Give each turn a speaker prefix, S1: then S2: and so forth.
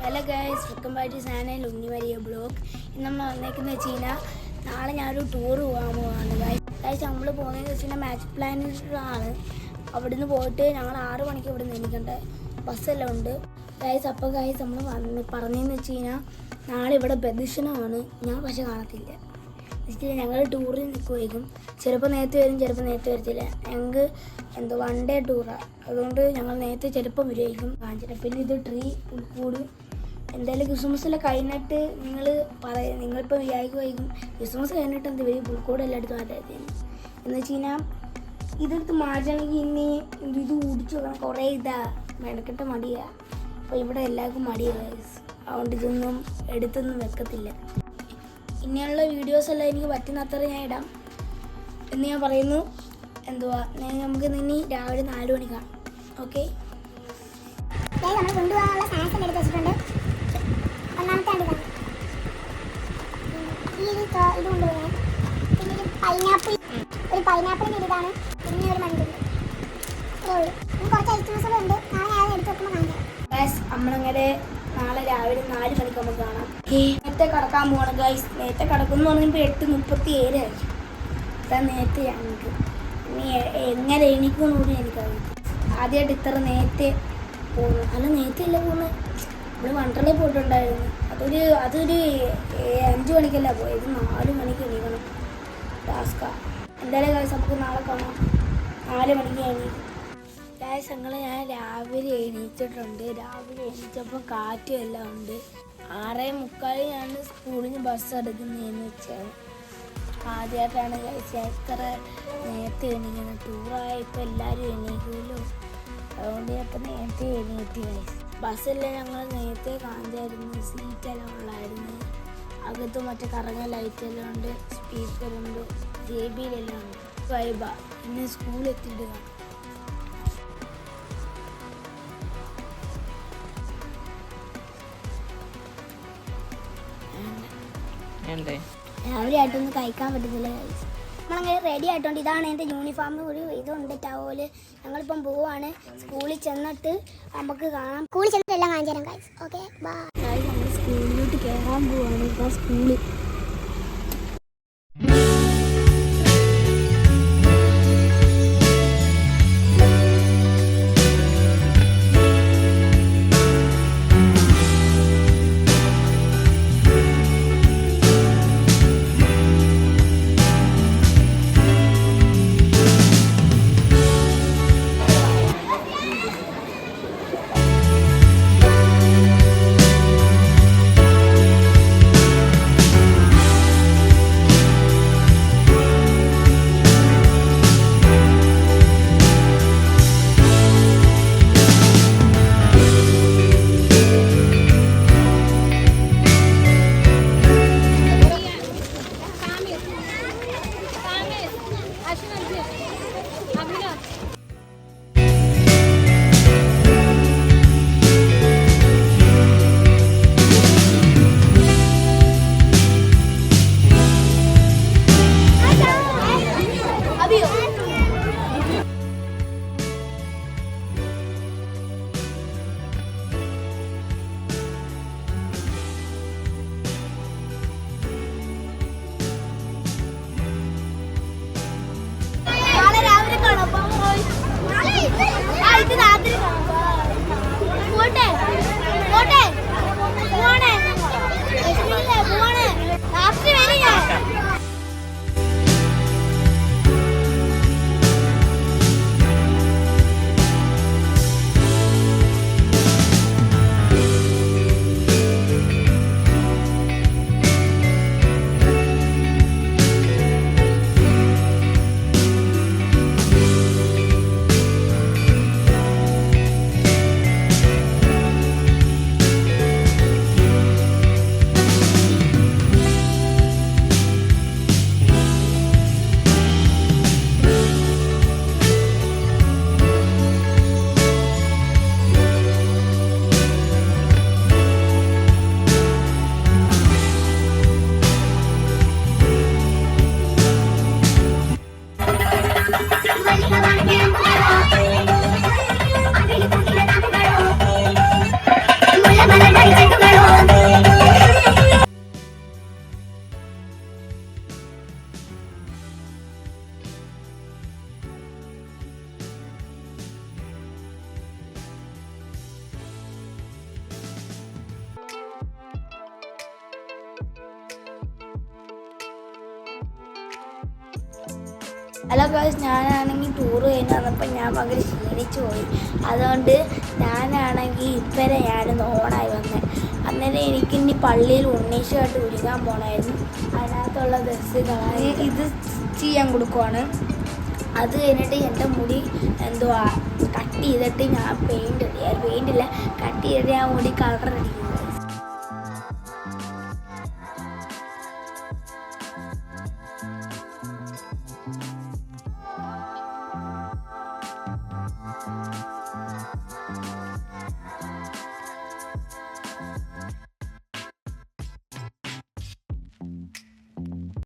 S1: Hello guys, welcome back to channel Unnimariya blog. ഇന്ന് നമ്മൾ വന്നേക്കുന്നത് വെച്ച് കഴിഞ്ഞാൽ നാളെ ഞാനൊരു ടൂർ പോകാൻ പോവാണ് ഗൈസ്. നമ്മൾ പോകുന്നതെന്ന് വെച്ച് കഴിഞ്ഞാൽ മാച്ച് പ്ലാനിലാണ്. അവിടെ നിന്ന് പോയിട്ട് ഞങ്ങൾ 6 മണിക്ക് ഇവിടെ നിന്ന് എണീക്കേണ്ട ബസ്സെല്ലാം ഉണ്ട് ഗൈസ്. അപ്പോൾ ഗൈസ് നമ്മൾ പറഞ്ഞതെന്ന് വെച്ച് കഴിഞ്ഞാൽ നാളെ ഇവിടെ പ്രദർശനമാണ്. ഞാൻ പക്ഷെ കാണത്തില്ല. ഞങ്ങൾ ടൂറിൽ നിൽക്കുമായിരിക്കും. ചിലപ്പോൾ നേരത്തെ വരും, ചിലപ്പോൾ നേരത്തെ വരത്തില്ല. ഞങ്ങൾക്ക് എന്തോ 1 ഡേ ടൂറാണ്. അതുകൊണ്ട് ഞങ്ങൾ നേരത്തെ ചിലപ്പം വരുമായിരിക്കും കാണിച്ചിട്ട്. പിന്നെ ഇത് ട്രീ പുൽക്കൂട് എന്തായാലും ക്രിസ്മസിലെ കഴിഞ്ഞിട്ട് നിങ്ങളിപ്പോൾ വിചാരിക്കുമായിരിക്കും ക്രിസ്മസ് കഴിഞ്ഞിട്ട് എന്ത് വരും പുൽക്കൂട് എല്ലായിടത്തും മാറ്റായിരുന്നു എന്ന് വെച്ച് കഴിഞ്ഞാൽ ഇതെടുത്ത് മാറ്റണമെങ്കിൽ ഇനി ഇത് ഓടിച്ചു വെക്കണം. കുറേ മെനക്കെട്ട മടിയാണ്. അപ്പോൾ ഇവിടെ എല്ലാവർക്കും മടിയാണ്. അതുകൊണ്ട് ഇതൊന്നും എടുത്തൊന്നും വെക്കത്തില്ല. ഇനിയുള്ള വീഡിയോസെല്ലാം എനിക്ക് പറ്റുന്നത്ര ഞാൻ ഇടാം എന്ന് ഞാൻ പറയുന്നു. നമുക്ക് ഇനി രാവിലെ 4 മണി കാണാം. ഓക്കെ,
S2: നമ്മൾ കൊണ്ടുപോകാനുള്ള സാധനം എടുത്ത് വെച്ചിട്ടുണ്ട്. ഒന്നാമത്തെ ഇത് കൊണ്ടുപോകുന്നത്. പിന്നെ ഒരു പൈനാപ്പിളിൻ്റെ ഇതാണ്. പിന്നെ ഒരു മഞ്ഞുണ്ട്. കുറച്ച് ഐറ്റംസുകളുണ്ട്. നാളെ ഞാൻ എടുത്ത് വെക്കുമ്പോൾ കാണിക്കാം.
S1: നമ്മളങ്ങനെ നാളെ രാവിലെ 4 മണിക്ക് നമുക്ക് കാണാം. നേരത്തെ കിടക്കാൻ പോകണം ഗൈസ്. നേരത്തെ കിടക്കുമെന്ന് പറഞ്ഞപ്പോൾ 8:37 ആയിരിക്കും. അതാ നേരത്തെ ഞങ്ങൾക്ക്. ഇനി എങ്ങനെ എണീക്കുമെന്ന് കൂടി എനിക്കറിയാം. ആദ്യമായിട്ട് ഇത്ര നേരത്തെ പോകുന്നു. അല്ല, നേരത്തെ അല്ല പോകുന്നത്. നമ്മൾ വണ്ടർലയിൽ പോയിട്ടുണ്ടായിരുന്നു. അതൊരു 5 മണിക്കല്ല പോയത്. 4 മണിക്ക് എണീക്കണം. ടാസ്കാണ്. എന്തായാലും ഗൈസ് നമുക്ക് നാളെ കാണാം. 4 മണിക്ക് എണീക്കും ഗൈസ്. ഞാൻ രാവിലെ എണീറ്റിട്ടുണ്ട്. രാവിലെ എണീറ്റപ്പോൾ കാറ്റും എല്ലാം ഉണ്ട്. 6:45 ഞാൻ സ്കൂളിൽ നിന്ന് ബസ് എടുക്കുന്നതെന്ന് വെച്ചാൽ ആദ്യമായിട്ടാണ് ഗൈസ് എത്ര നേരത്തെ എണീക്കണം. ടൂറായപ്പോൾ എല്ലാവരും എണീക്കുമല്ലോ. അതുകൊണ്ട് ഞാൻ നേരത്തെ എണീറ്റ് ഗൈസ്. ബസ്സെല്ലാം ഞങ്ങൾ നേരത്തെ കാണിച്ചായിരുന്നു. സീറ്റെല്ലാം ഉള്ളായിരുന്നു. അകത്ത് മറ്റേ കറങ്ങ ലൈറ്റെല്ലാം ഉണ്ട്, സ്പീക്കറുണ്ട്, JBയിലെല്ലാം ഉണ്ട്. വൈബ. ഇന്ന് സ്കൂളിൽ എത്തിയിട്ട് കാണാം. രാവിലെ ആയിട്ടൊന്നും കഴിക്കാൻ പറ്റത്തില്ല. നമ്മളങ്ങനെ റെഡി ആയിട്ടുണ്ട്. ഇതാണ് എൻ്റെ യൂണിഫോം. ഒരു ഇതുണ്ട്, ടവല്. ഞങ്ങളിപ്പം പോവാണ്. സ്കൂളിൽ ചെന്നിട്ട് നമുക്ക് കാണാം.
S2: സ്കൂളിൽ ചെന്നിട്ട് എല്ലാം കാണിച്ചു തരാം ഗൈസ്. Okay, by.
S1: നമ്മൾ സ്കൂളിലോട്ട് കയറാൻ പോവാണ്. ഇപ്പോൾ സ്കൂളിൽ ഹലോ ഗൈസ്, ഞാനാണെങ്കിൽ ടൂർ കഴിഞ്ഞ് വന്നപ്പോൾ ഞാൻ ഭയങ്കര ക്ഷീണിച്ചു പോയി. അതുകൊണ്ട് ഞാനാണെങ്കിൽ ഇപ്പരെ ഞാനൊന്ന് ഓണായി വന്നത്. അന്നേരം എനിക്കിനി പള്ളിയിൽ ഉണ്ണീഷമായിട്ട് ഒരുങ്ങാൻ പോകണമായിരുന്നു. അതിനകത്തുള്ള ഡ്രസ്സുകളാണ് ഇത് ചെയ്യാൻ കൊടുക്കുവാണ്. അത് കഴിഞ്ഞിട്ട് എൻ്റെ മുടി എന്തുവാ കട്ട് ചെയ്തിട്ട് ഞാൻ പെയിൻറ്റില്ല കട്ട് ചെയ്തിട്ട് ഞാൻ മുടി കളർ അടിക്കുന്നു.